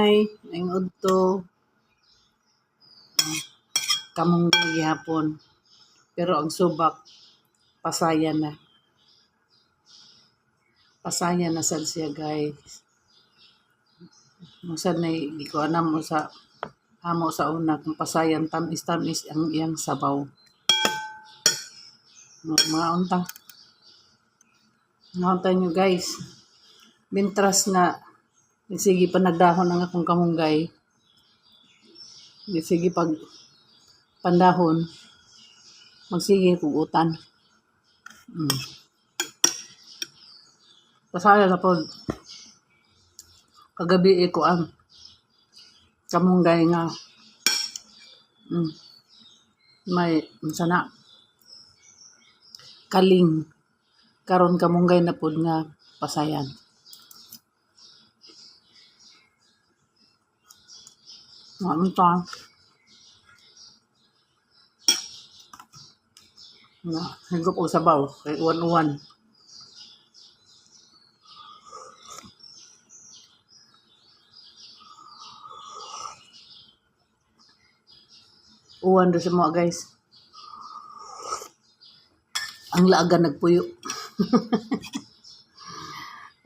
kamunggay, ingod to, kamunggay gihapon. Pero ang subak, pasayan na. Pasayan na sad siya, guys. Musad na ikuanam mo sa amo sa una kung pasayan tamis-tamis ang iyang sabaw. Mga unta. Mga unta nyo, guys. Bintras na sige pa nagdahon ang akong kamunggay. Sige pag pandahon, magsige kugutan. Pasaya na po. Kagabi ko ang kamunggay nga may sana kaling karon kamunggay na pod nga pasayan. Ano to? Higop o sabaw kay uwan-uwan. Uwan do sa mga, guys. Ang laagan nagpuyo.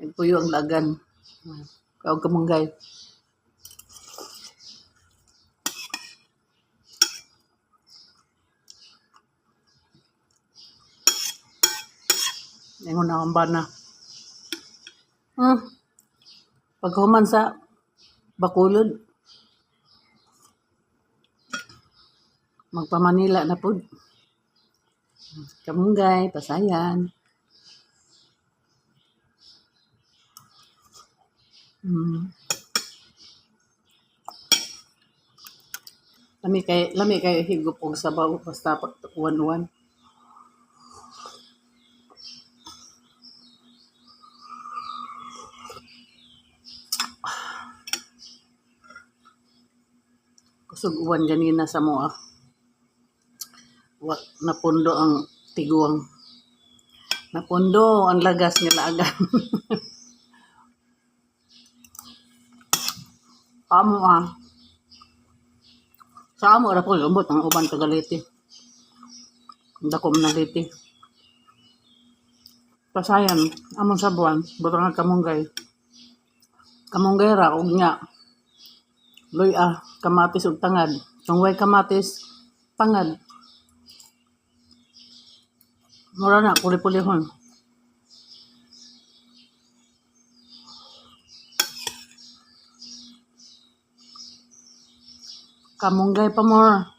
Nagpuyo ang laagan. Kaog kamunggay. Ingon na ang bana. Paghuman sa Bacolod, magpa-Manila na po. Kamunggay, pasayan. Lami kay higop og sabaw basta uwan-uwan. Kusog uwan ganina sa moa. Napundo ang tiguang. Napundo ang lagas nga laagan. Amo sa amo ra po ubot ang uban kagaliti. Dakom na liti. Pasayan amon sa buwan, butang kamunggay. Kamunggay ra og nya. Luya, kamatis ug tangad. Kung way kamatis, tangad. Mura na, puli-pulihon. Kamunggay pa more.